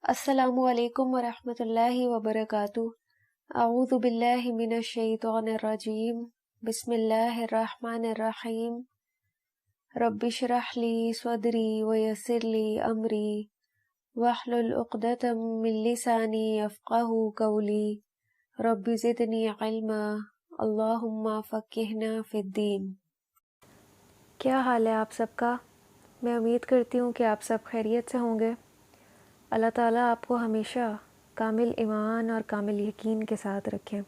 السلام علیکم ورحمۃ اللہ وبرکاتہ۔ اعوذ باللہ من الشیطان الرجیم، بسم اللہ الرحمن الرحیم۔ رب اشرح لی صدری ویسر لی امری واحلل عقدۃ من لسانی یفقہوا قولی رب زدنی علما اللہم فقہنا فی الدین۔ کیا حال ہے آپ سب کا؟ میں امید کرتی ہوں کہ آپ سب خیریت سے ہوں گے۔ اللہ تعالیٰ آپ کو ہمیشہ کامل ایمان اور کامل یقین کے ساتھ رکھیں۔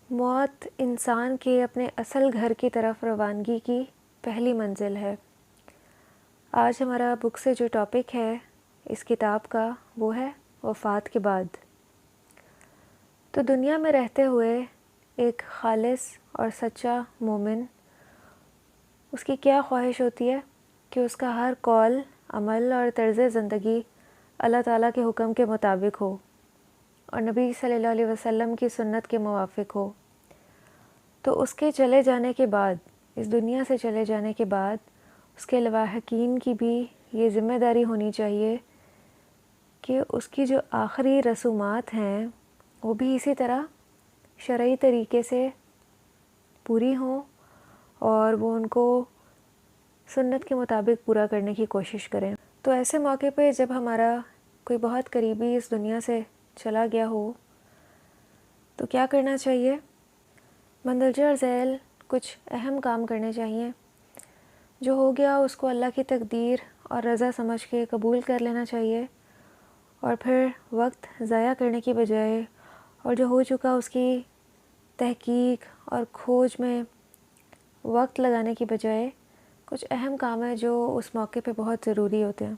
موت انسان کے اپنے اصل گھر کی طرف روانگی کی پہلی منزل ہے۔ آج ہمارا بک سے جو ٹاپک ہے اس کتاب کا وہ ہے وفات کے بعد۔ تو دنیا میں رہتے ہوئے ایک خالص اور سچا مومن، اس کی کیا خواہش ہوتی ہے کہ اس کا ہر قول، عمل اور طرز زندگی اللہ تعالیٰ کے حکم کے مطابق ہو اور نبی صلی اللہ علیہ وسلم کی سنت کے موافق ہو۔ تو اس کے چلے جانے کے بعد، اس دنیا سے چلے جانے کے بعد، اس کے لواحقین کی بھی یہ ذمہ داری ہونی چاہیے کہ اس کی جو آخری رسومات ہیں وہ بھی اسی طرح شرعی طریقے سے پوری ہوں اور وہ ان کو سنت کے مطابق پورا کرنے کی کوشش کریں۔ تو ایسے موقع پہ جب ہمارا کوئی بہت قریبی اس دنیا سے چلا گیا ہو تو کیا کرنا چاہیے؟ مندرجہ ذیل کچھ اہم کام کرنے چاہیے۔ جو ہو گیا اس کو اللہ کی تقدیر اور رضا سمجھ کے قبول کر لینا چاہیے، اور پھر وقت ضائع کرنے کی بجائے اور جو ہو چکا اس کی تحقیق اور کھوج میں وقت لگانے کی بجائے کچھ اہم کام ہے جو اس موقع پہ بہت ضروری ہوتے ہیں۔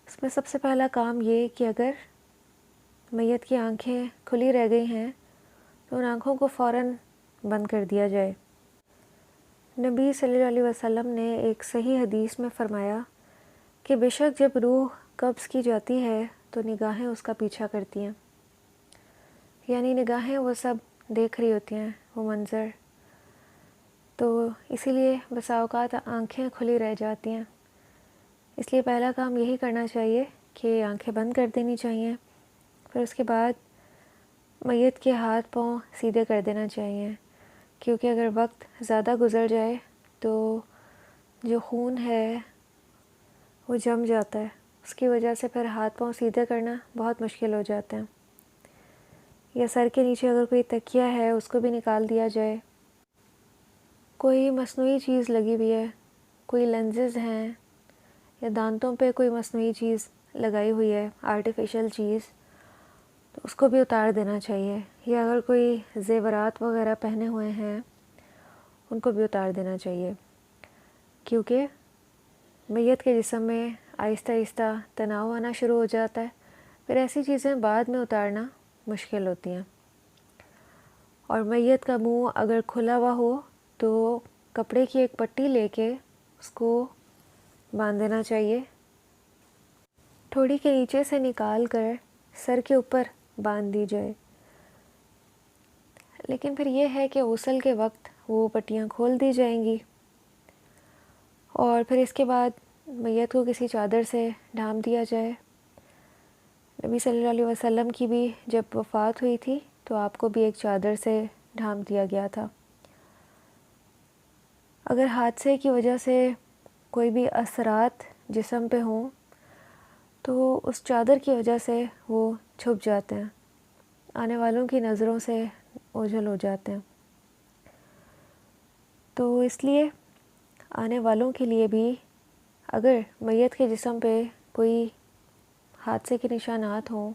اس میں سب سے پہلا کام یہ کہ اگر میت کی آنکھیں کھلی رہ گئی ہیں تو ان آنکھوں کو فوراً بند کر دیا جائے۔ نبی صلی اللہ علیہ وسلم نے ایک صحیح حدیث میں فرمایا کہ بے شک جب روح قبض کی جاتی ہے تو نگاہیں اس کا پیچھا کرتی ہیں، یعنی نگاہیں وہ سب دیکھ رہی ہوتی ہیں وہ منظر، تو اسی لیے بسا اوقات آنکھیں کھلی رہ جاتی ہیں۔ اس لیے پہلا کام یہی کرنا چاہیے کہ آنکھیں بند کر دینی چاہیے۔ پھر اس کے بعد میت کے ہاتھ پاؤں سیدھے کر دینا چاہیے، کیونکہ اگر وقت زیادہ گزر جائے تو جو خون ہے وہ جم جاتا ہے، اس کی وجہ سے پھر ہاتھ پاؤں سیدھے کرنا بہت مشکل ہو جاتے ہیں۔ یا سر کے نیچے اگر کوئی تکیہ ہے اس کو بھی نکال دیا جائے۔ کوئی مصنوعی چیز لگی ہوئی ہے، کوئی لینزز ہیں یا دانتوں پہ کوئی مصنوعی چیز لگائی ہوئی ہے، آرٹیفیشل چیز، تو اس کو بھی اتار دینا چاہیے۔ یا اگر کوئی زیورات وغیرہ پہنے ہوئے ہیں ان کو بھی اتار دینا چاہیے، کیونکہ میت کے جسم میں آہستہ آہستہ تناؤ آنا شروع ہو جاتا ہے، پھر ایسی چیزیں بعد میں اتارنا مشکل ہوتی ہیں۔ اور میت کا منہ اگر کھلا ہوا ہو تو کپڑے کی ایک پٹی لے کے اس کو باندھ دینا چاہیے، ٹھوڑی کے نیچے سے نکال کر سر کے اوپر باندھ دی جائے۔ لیکن پھر یہ ہے کہ غسل کے وقت وہ پٹیاں کھول دی جائیں گی، اور پھر اس کے بعد میت کو کسی چادر سے ڈھانپ دیا جائے۔ نبی صلی اللہ علیہ وسلم کی بھی جب وفات ہوئی تھی تو آپ کو بھی ایک چادر سے ڈھانپ دیا گیا تھا۔ اگر حادثے کی وجہ سے کوئی بھی اثرات جسم پہ ہوں تو اس چادر کی وجہ سے وہ چھپ جاتے ہیں، آنے والوں کی نظروں سے اوجھل ہو جاتے ہیں۔ تو اس لیے آنے والوں کے لیے بھی اگر میت کے جسم پہ کوئی حادثے کے نشانات ہوں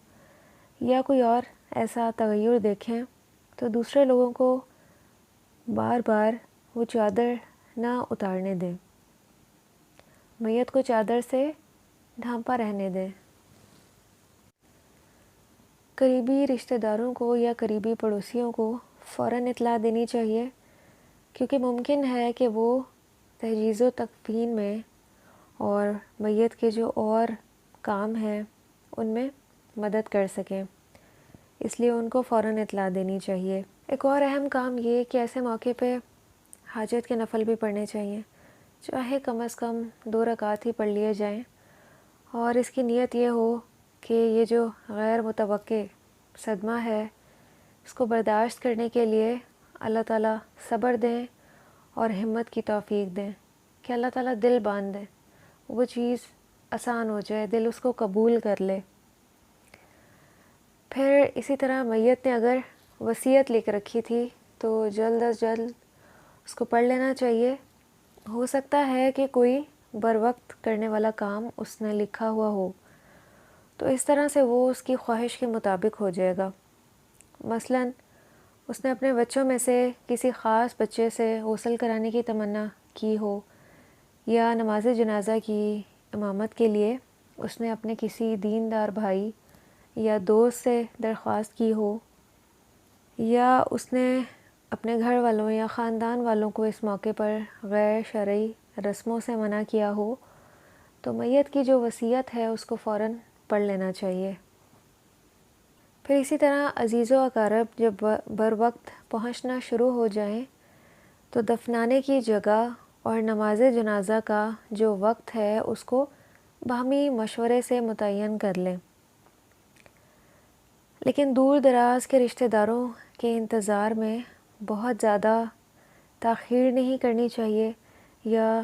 یا کوئی اور ایسا تغیر دیکھیں تو دوسرے لوگوں کو بار بار وہ چادر نہ اتارنے دیں، میت کو چادر سے ڈھانپا رہنے دیں۔ قریبی رشتہ داروں کو یا قریبی پڑوسیوں کو فوراً اطلاع دینی چاہیے، کیونکہ ممکن ہے کہ وہ تجہیز و تکفین میں اور میت کے جو اور کام ہیں ان میں مدد کر سکیں، اس لیے ان کو فوراً اطلاع دینی چاہیے۔ ایک اور اہم کام یہ کہ ایسے موقع پہ حاجت کے نفل بھی پڑھنے چاہیے، چاہے کم از کم 2 رکعت ہی پڑھ لیے جائیں، اور اس کی نیت یہ ہو کہ یہ جو غیر متوقع صدمہ ہے اس کو برداشت کرنے کے لیے اللہ تعالیٰ صبر دیں اور ہمت کی توفیق دیں، کہ اللہ تعالیٰ دل باندھ دیں، وہ چیز آسان ہو جائے، دل اس کو قبول کر لے۔ پھر اسی طرح میت نے اگر وصیت لکھ رکھی تھی تو جلد از جلد اس کو پڑھ لینا چاہیے۔ ہو سکتا ہے کہ کوئی بر وقت کرنے والا کام اس نے لکھا ہوا ہو، تو اس طرح سے وہ اس کی خواہش کے مطابق ہو جائے گا۔ مثلاً اس نے اپنے بچوں میں سے کسی خاص بچے سے غسل کرانے کی تمنا کی ہو، یا نماز جنازہ کی امامت کے لیے اس نے اپنے کسی دیندار بھائی یا دوست سے درخواست کی ہو، یا اس نے اپنے گھر والوں یا خاندان والوں کو اس موقع پر غیر شرعی رسموں سے منع کیا ہو، تو میت کی جو وصیت ہے اس کو فوراً پڑھ لینا چاہیے۔ پھر اسی طرح عزیز و اقارب جب بر وقت پہنچنا شروع ہو جائیں تو دفنانے کی جگہ اور نماز جنازہ کا جو وقت ہے اس کو باہمی مشورے سے متعین کر لیں۔ لیکن دور دراز کے رشتہ داروں کے انتظار میں بہت زیادہ تاخیر نہیں کرنی چاہیے، یا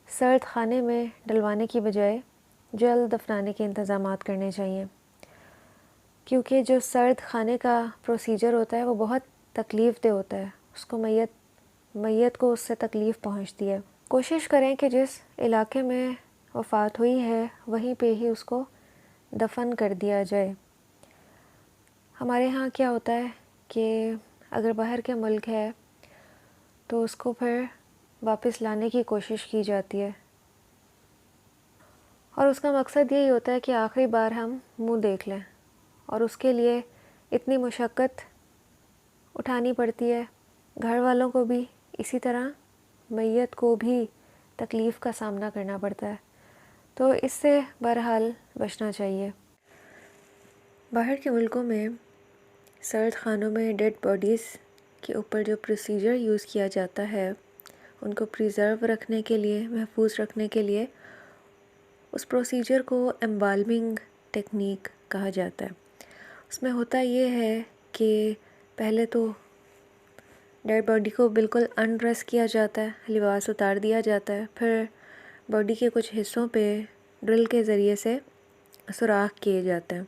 سرد خانے میں ڈلوانے کی بجائے جلد دفنانے کے انتظامات کرنے چاہیے، کیونکہ جو سرد خانے کا پروسیجر ہوتا ہے وہ بہت تکلیف دہ ہوتا ہے، اس کو میت کو اس سے تکلیف پہنچتی ہے۔ کوشش کریں کہ جس علاقے میں وفات ہوئی ہے وہیں پہ ہی اس کو دفن کر دیا جائے۔ ہمارے ہاں کیا ہوتا ہے کہ اگر باہر کے ملک ہے تو اس کو پھر واپس لانے کی کوشش کی جاتی ہے، اور اس کا مقصد یہی ہوتا ہے کہ آخری بار ہم منہ دیکھ لیں، اور اس کے لیے اتنی مشقت اٹھانی پڑتی ہے، گھر والوں کو بھی اسی طرح میت کو بھی تکلیف کا سامنا کرنا پڑتا ہے، تو اس سے بہرحال بچنا چاہیے۔ باہر کے ملکوں میں سرد خانوں میں ڈیڈ باڈیز کے اوپر جو پروسیجر یوز کیا جاتا ہے ان کو پریزرو رکھنے کے لیے، محفوظ رکھنے کے لیے، اس پروسیجر کو ایمبالمنگ ٹیکنیک کہا جاتا ہے۔ اس میں ہوتا یہ ہے کہ پہلے تو ڈیڈ باڈی کو بالکل انڈریس کیا جاتا ہے، لباس اتار دیا جاتا ہے، پھر باڈی کے کچھ حصوں پہ ڈرل کے ذریعے سے سوراخ کیے جاتے ہیں،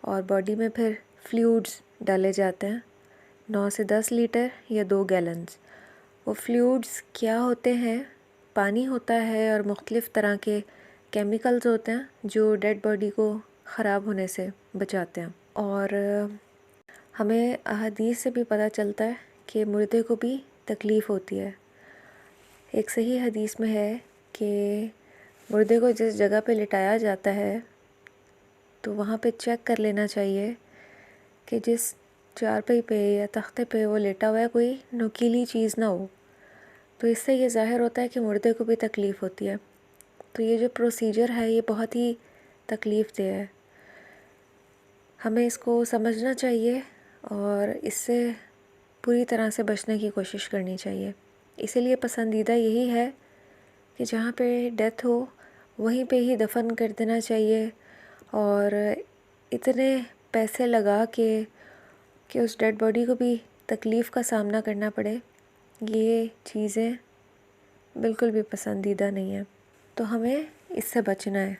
اور باڈی میں پھر فلوئڈز ڈالے جاتے ہیں، 9 سے 10 لیٹر یا 2 گیلنز۔ وہ فلوئڈز کیا ہوتے ہیں؟ پانی ہوتا ہے اور مختلف طرح کے کیمیکلز ہوتے ہیں جو ڈیڈ باڈی کو خراب ہونے سے بچاتے ہیں۔ اور ہمیں احادیث سے بھی پتہ چلتا ہے کہ مردے کو بھی تکلیف ہوتی ہے۔ ایک صحیح حدیث میں ہے کہ مردے کو جس جگہ پہ لٹایا جاتا ہے تو وہاں پہ چیک کر لینا چاہیے کہ جس چارپائی پہ یا تختے پہ وہ لیٹا ہوا ہے کوئی نوکیلی چیز نہ ہو، تو اس سے یہ ظاہر ہوتا ہے کہ مردے کو بھی تکلیف ہوتی ہے۔ تو یہ جو پروسیجر ہے یہ بہت ہی تکلیف دہ ہے، ہمیں اس کو سمجھنا چاہیے اور اس سے پوری طرح سے بچنے کی کوشش کرنی چاہیے۔ اسی لیے پسندیدہ یہی ہے کہ جہاں پہ ڈیتھ ہو وہیں پہ ہی دفن کر دینا چاہیے، اور اتنے پیسے لگا کہ اس ڈیڈ باڈی کو بھی تکلیف کا سامنا کرنا پڑے، یہ چیزیں بالکل بھی پسندیدہ نہیں ہیں، تو ہمیں اس سے بچنا ہے۔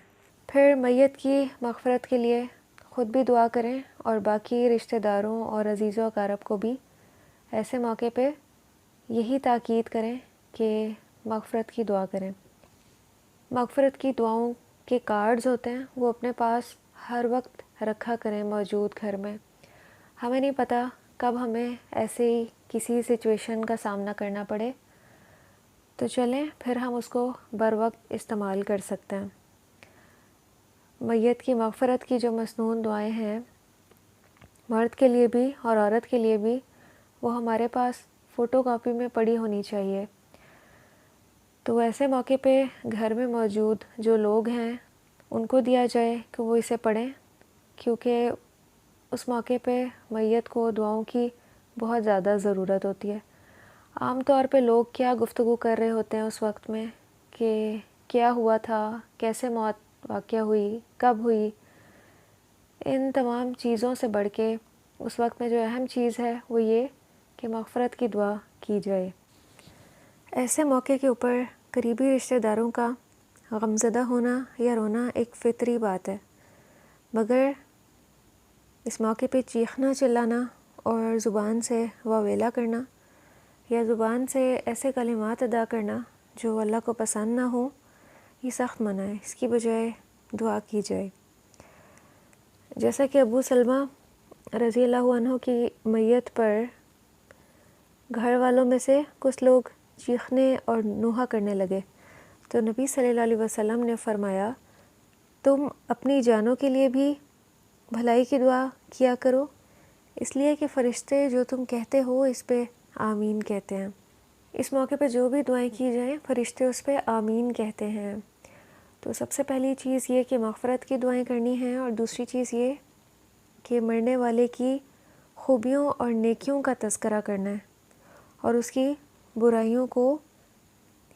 پھر میت کی مغفرت کے لیے خود بھی دعا کریں اور باقی رشتہ داروں اور عزیز و اقارب کو بھی ایسے موقع پہ یہی تاکید کریں کہ مغفرت کی دعا کریں۔ مغفرت کی دعاؤں کے کارڈز ہوتے ہیں وہ اپنے پاس ہر وقت رکھا کریں موجود گھر میں، ہمیں نہیں پتہ کب ہمیں ایسے ہی کسی سچویشن کا سامنا کرنا پڑے، تو چلیں پھر ہم اس کو بر وقت استعمال کر سکتے ہیں۔ میت کی مغفرت کی جو مسنون دعائیں ہیں مرد کے لیے بھی اور عورت کے لیے بھی، وہ ہمارے پاس فوٹو کاپی میں پڑی ہونی چاہیے، تو ایسے موقع پہ گھر میں موجود جو لوگ ہیں ان کو دیا جائے کہ وہ اسے پڑھیں، کیونکہ اس موقع پہ میت کو دعاؤں کی بہت زیادہ ضرورت ہوتی ہے۔ عام طور پہ لوگ کیا گفتگو کر رہے ہوتے ہیں اس وقت میں کہ کیا ہوا تھا، کیسے موت واقع ہوئی، کب ہوئی، ان تمام چیزوں سے بڑھ کے اس وقت میں جو اہم چیز ہے وہ یہ کہ مغفرت کی دعا کی جائے۔ ایسے موقع کے اوپر قریبی رشتہ داروں کا غمزدہ ہونا یا رونا ایک فطری بات ہے، مگر اس موقع پہ چیخنا چلانا اور زبان سے واویلا کرنا یا زبان سے ایسے کلمات ادا کرنا جو اللہ کو پسند نہ ہو، یہ سخت منع ہے۔ اس کی بجائے دعا کی جائے۔ جیسا کہ ابو سلمہ رضی اللہ عنہ کی میت پر گھر والوں میں سے کچھ لوگ چیخنے اور نوحہ کرنے لگے تو نبی صلی اللہ علیہ وسلم نے فرمایا، تم اپنی جانوں کے لیے بھی بھلائی کی دعا کیا کرو، اس لیے کہ فرشتے جو تم کہتے ہو اس پہ آمین کہتے ہیں۔ اس موقع پہ جو بھی دعائیں کی جائیں فرشتے اس پہ آمین کہتے ہیں۔ تو سب سے پہلی چیز یہ کہ مغفرت کی دعائیں کرنی ہیں، اور دوسری چیز یہ کہ مرنے والے کی خوبیوں اور نیکیوں کا تذکرہ کرنا ہے اور اس کی برائیوں کو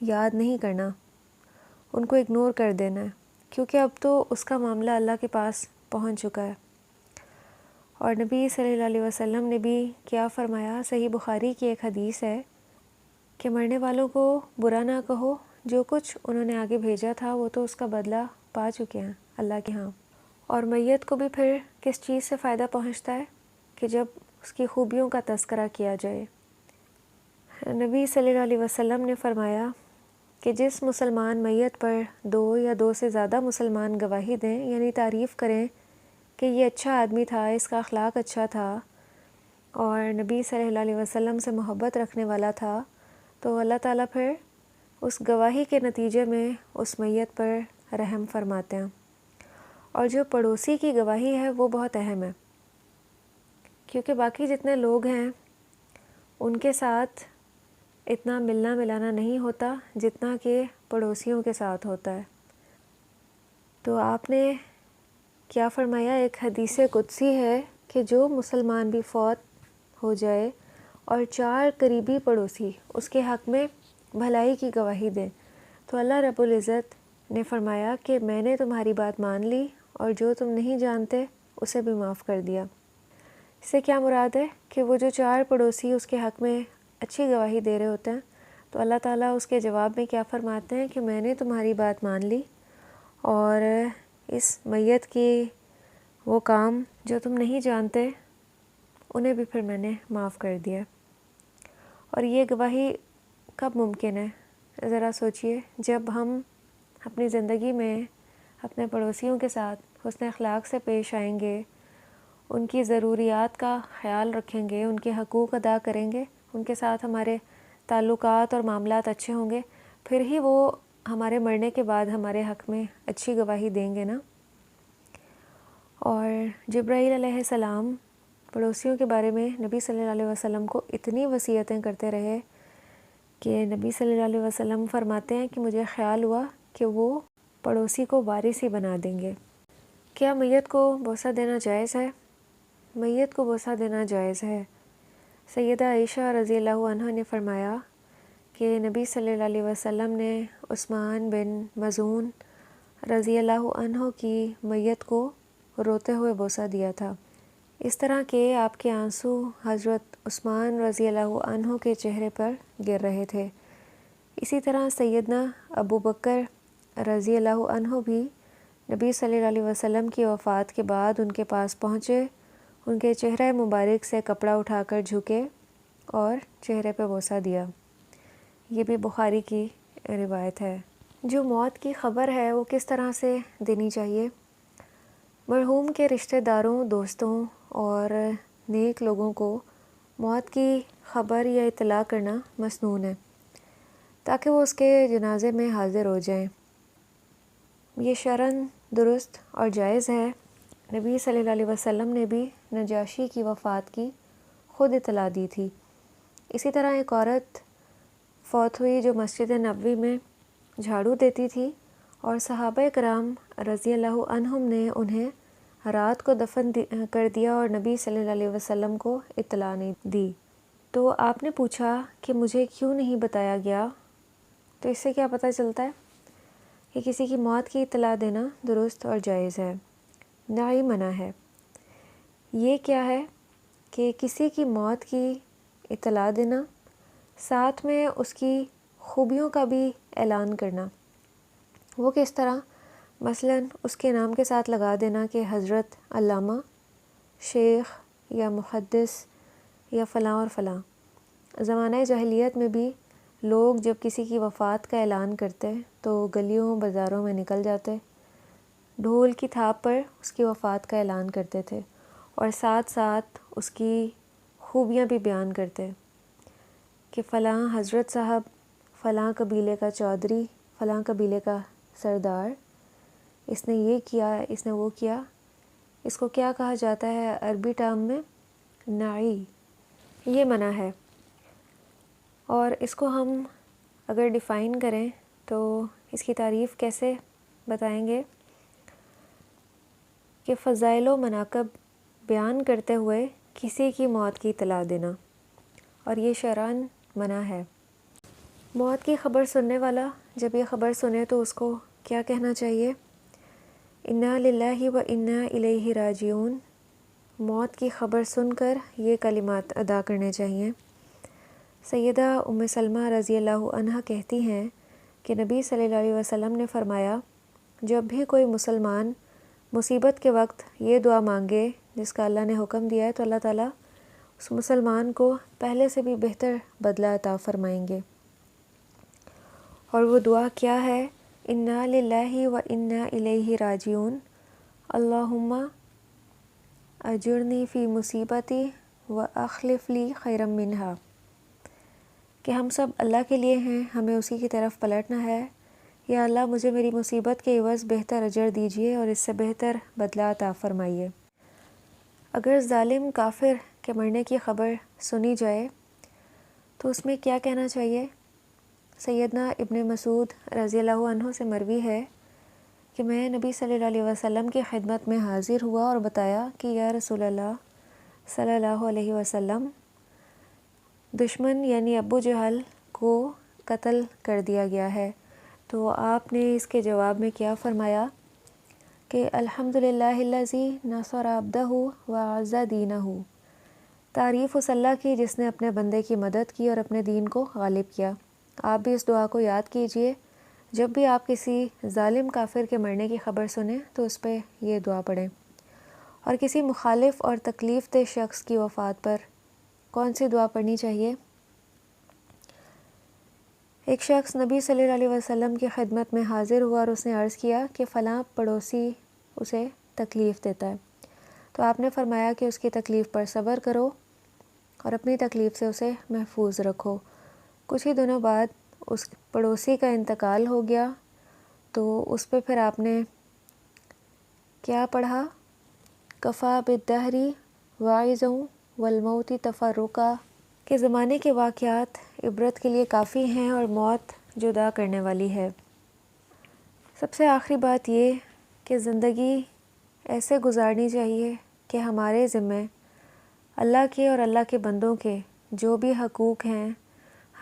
یاد نہیں کرنا، ان کو اگنور کر دینا ہے، کیونکہ اب تو اس کا معاملہ اللہ کے پاس پہنچ چکا ہے۔ اور نبی صلی اللہ علیہ وسلم نے بھی کیا فرمایا، صحیح بخاری کی ایک حدیث ہے کہ مرنے والوں کو برا نہ کہو، جو کچھ انہوں نے آگے بھیجا تھا وہ تو اس کا بدلہ پا چکے ہیں اللہ کے ہاں۔ اور میت کو بھی پھر کس چیز سے فائدہ پہنچتا ہے کہ جب اس کی خوبیوں کا تذکرہ کیا جائے۔ نبی صلی اللہ علیہ وسلم نے فرمایا کہ جس مسلمان میت پر 2 یا 2 سے زیادہ مسلمان گواہی دیں، یعنی تعریف کریں کہ یہ اچھا آدمی تھا، اس کا اخلاق اچھا تھا اور نبی صلی اللہ علیہ وسلم سے محبت رکھنے والا تھا، تو اللہ تعالیٰ پھر اس گواہی کے نتیجے میں اس میت پر رحم فرماتے ہیں۔ اور جو پڑوسی کی گواہی ہے وہ بہت اہم ہے، کیونکہ باقی جتنے لوگ ہیں ان کے ساتھ اتنا ملنا ملانا نہیں ہوتا جتنا کہ پڑوسیوں کے ساتھ ہوتا ہے۔ تو آپ نے کیا فرمایا، ایک حدیث قدسی ہے کہ جو مسلمان بھی فوت ہو جائے اور 4 قریبی پڑوسی اس کے حق میں بھلائی کی گواہی دیں تو اللہ رب العزت نے فرمایا کہ میں نے تمہاری بات مان لی اور جو تم نہیں جانتے اسے بھی معاف کر دیا۔ اس سے کیا مراد ہے کہ وہ جو 4 پڑوسی اس کے حق میں اچھی گواہی دے رہے ہوتے ہیں تو اللہ تعالیٰ اس کے جواب میں کیا فرماتے ہیں کہ میں نے تمہاری بات مان لی اور اس میت کی وہ کام جو تم نہیں جانتے انہیں بھی پھر میں نے معاف کر دیا۔ اور یہ گواہی کب ممکن ہے؟ ذرا سوچئے، جب ہم اپنی زندگی میں اپنے پڑوسیوں کے ساتھ حسن اخلاق سے پیش آئیں گے، ان کی ضروریات کا خیال رکھیں گے، ان کے حقوق ادا کریں گے، ان کے ساتھ ہمارے تعلقات اور معاملات اچھے ہوں گے، پھر ہی وہ ہمارے مرنے کے بعد ہمارے حق میں اچھی گواہی دیں گے نا۔ اور جبرائیل علیہ السلام پڑوسیوں کے بارے میں نبی صلی اللہ علیہ وسلم کو اتنی وصیتیں کرتے رہے کہ نبی صلی اللہ علیہ وسلم فرماتے ہیں کہ مجھے خیال ہوا کہ وہ پڑوسی کو وارث ہی بنا دیں گے۔ کیا میت کو بوسہ دینا جائز ہے؟ میت کو بوسہ دینا جائز ہے۔ سیدہ عائشہ رضی اللہ عنہ نے فرمایا کہ نبی صلی اللہ علیہ وسلم نے عثمان بن مظعون رضی اللہ عنہ کی میت کو روتے ہوئے بوسہ دیا تھا، اس طرح کہ آپ کے آنسو حضرت عثمان رضی اللہ عنہ کے چہرے پر گر رہے تھے۔ اسی طرح سیدنا ابو بکر رضی اللہ عنہ بھی نبی صلی اللہ علیہ وسلم کی وفات کے بعد ان کے پاس پہنچے، ان کے چہرہ مبارک سے کپڑا اٹھا کر جھکے اور چہرے پہ بوسہ دیا۔ یہ بھی بخاری کی روایت ہے۔ جو موت کی خبر ہے وہ کس طرح سے دینی چاہیے؟ مرحوم کے رشتہ داروں، دوستوں اور نیک لوگوں کو موت کی خبر یا اطلاع کرنا مسنون ہے تاکہ وہ اس کے جنازے میں حاضر ہو جائیں۔ یہ شرعاً درست اور جائز ہے۔ نبی صلی اللہ علیہ وسلم نے بھی نجاشی کی وفات کی خود اطلاع دی تھی۔ اسی طرح ایک عورت فوت ہوئی جو مسجد نبوی میں جھاڑو دیتی تھی، اور صحابہ کرام رضی اللہ عنہم نے انہیں رات کو دفن کر دیا اور نبی صلی اللہ علیہ وسلم کو اطلاع نہیں دی۔ تو آپ نے پوچھا کہ مجھے کیوں نہیں بتایا گیا؟ تو اس سے کیا پتہ چلتا ہے کہ کسی کی موت کی اطلاع دینا درست اور جائز ہے، نہ ہی منع ہے۔ یہ کیا ہے کہ کسی کی موت کی اطلاع دینا، ساتھ میں اس کی خوبیوں کا بھی اعلان کرنا۔ وہ کس طرح؟ مثلاً اس کے نام کے ساتھ لگا دینا کہ حضرت علامہ، شیخ یا محدث یا فلاں اور فلاں۔ زمانہ جاہلیت میں بھی لوگ جب کسی کی وفات کا اعلان کرتے تو گلیوں بازاروں میں نکل جاتے، ڈھول کی تھاپ پر اس کی وفات کا اعلان کرتے تھے، اور ساتھ ساتھ اس کی خوبیاں بھی بیان کرتے کہ فلاں حضرت صاحب فلاں قبیلے کا چودھری، فلاں قبیلے کا سردار، اس نے یہ کیا، اس نے وہ کیا۔ اس کو کیا کہا جاتا ہے عربی ٹرم میں؟ نعی۔ یہ منع ہے۔ اور اس کو ہم اگر ڈیفائن کریں تو اس کی تعریف کیسے بتائیں گے کہ فضائل و مناقب بیان کرتے ہوئے کسی کی موت کی اطلاع دینا، اور یہ شرعاً منع ہے۔ موت کی خبر سننے والا جب یہ خبر سنے تو اس کو کیا کہنا چاہیے؟ انا للہ و انا الیہ راجعون۔ موت کی خبر سن کر یہ کلمات ادا کرنے چاہیے۔ سیدہ ام سلمہ رضی اللہ عنہ کہتی ہیں کہ نبی صلی اللہ علیہ وسلم نے فرمایا، جب بھی کوئی مسلمان مصیبت کے وقت یہ دعا مانگے جس کا اللہ نے حکم دیا ہے تو اللہ تعالیٰ اس مسلمان کو پہلے سے بھی بہتر بدلہ عطا فرمائیں گے۔ اور وہ دعا کیا ہے؟ انا للہ و انا الیہ راجعون، اللہم اجرنی فی مصیبتی و اخلف لی خیرا منہا، کہ ہم سب اللہ کے لیے ہیں، ہمیں اسی کی طرف پلٹنا ہے۔ یا اللہ مجھے میری مصیبت کے عوض بہتر اجر دیجیے اور اس سے بہتر بدلہ عطا فرمائیے۔ اگر ظالم کافر کے مرنے کی خبر سنی جائے تو اس میں کیا کہنا چاہیے؟ سیدنا ابن مسعود رضی اللہ عنہ سے مروی ہے کہ میں نبی صلی اللہ علیہ وسلم کی خدمت میں حاضر ہوا اور بتایا کہ یا رسول اللہ صلی اللہ علیہ وسلم، دشمن یعنی ابو جہل کو قتل کر دیا گیا ہے۔ تو آپ نے اس کے جواب میں کیا فرمایا کہ الحمدللہ الذی نصر عبدہ وعز دینہ، تعریف اس اللہ کی جس نے اپنے بندے کی مدد کی اور اپنے دین کو غالب کیا۔ آپ بھی اس دعا کو یاد کیجئے، جب بھی آپ کسی ظالم کافر کے مرنے کی خبر سنیں تو اس پہ یہ دعا پڑھیں۔ اور کسی مخالف اور تکلیف دہ شخص کی وفات پر کون سی دعا پڑھنی چاہیے؟ ایک شخص نبی صلی اللہ علیہ وسلم کی خدمت میں حاضر ہوا اور اس نے عرض کیا کہ فلاں پڑوسی اسے تکلیف دیتا ہے، تو آپ نے فرمایا کہ اس کی تکلیف پر صبر کرو اور اپنی تکلیف سے اسے محفوظ رکھو۔ کچھ ہی دنوں بعد اس پڑوسی کا انتقال ہو گیا، تو اس پہ پھر آپ نے کیا پڑھا؟ کفا بالدہر واعظا والموت تفرقا، کہ زمانے کے واقعات عبرت کے لیے کافی ہیں اور موت جدا کرنے والی ہے۔ سب سے آخری بات یہ کہ زندگی ایسے گزارنی چاہیے کہ ہمارے ذمے اللہ کے اور اللہ کے بندوں کے جو بھی حقوق ہیں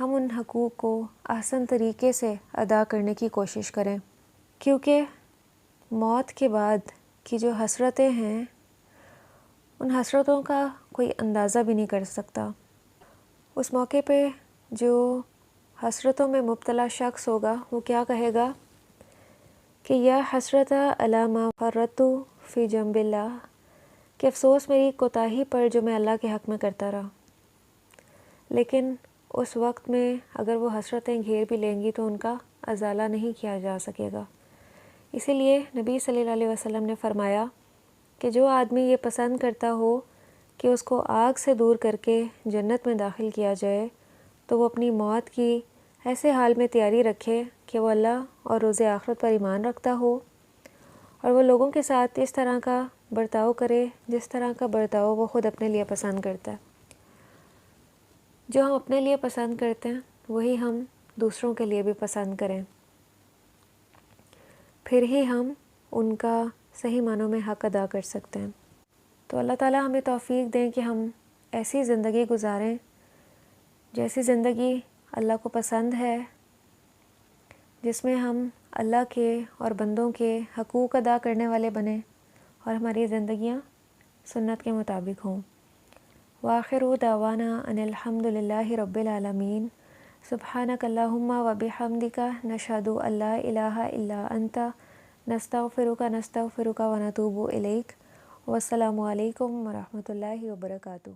ہم ان حقوق کو احسن طریقے سے ادا کرنے کی کوشش کریں، کیونکہ موت کے بعد کی جو حسرتیں ہیں ان حسرتوں کا کوئی اندازہ بھی نہیں کر سکتا۔ اس موقع پہ جو حسرتوں میں مبتلا شخص ہوگا وہ کیا کہے گا کہ یا حسرت علی ما فرطت فی جنب اللہ، کہ افسوس میری کوتاہی پر جو میں اللہ کے حق میں کرتا رہا۔ لیکن اس وقت میں اگر وہ حسرتیں گھیر بھی لیں گی تو ان کا ازالہ نہیں کیا جا سکے گا۔ اسی لیے نبی صلی اللہ علیہ وسلم نے فرمایا کہ جو آدمی یہ پسند کرتا ہو کہ اس کو آگ سے دور کر کے جنت میں داخل کیا جائے تو وہ اپنی موت کی ایسے حال میں تیاری رکھے کہ وہ اللہ اور روز آخرت پر ایمان رکھتا ہو، اور وہ لوگوں کے ساتھ اس طرح کا برتاؤ کرے جس طرح کا برتاؤ وہ خود اپنے لیے پسند کرتا ہے۔ جو ہم اپنے لیے پسند کرتے ہیں وہی ہم دوسروں کے لیے بھی پسند کریں، پھر ہی ہم ان کا صحیح معنوں میں حق ادا کر سکتے ہیں۔ تو اللہ تعالیٰ ہمیں توفیق دیں کہ ہم ایسی زندگی گزاریں جیسی زندگی اللہ کو پسند ہے، جس میں ہم اللہ کے اور بندوں کے حقوق ادا کرنے والے بنیں اور ہماری زندگیاں سنت کے مطابق ہوں۔ وآخر دعوانا ان الحمد للہ رب العالمین۔ سبحانک اللہم و بحمدک نشہد ان لا الہ الا انت نستغفرک و نتوب الیک۔ والسلام علیکم ورحمۃ اللہ وبرکاتہ۔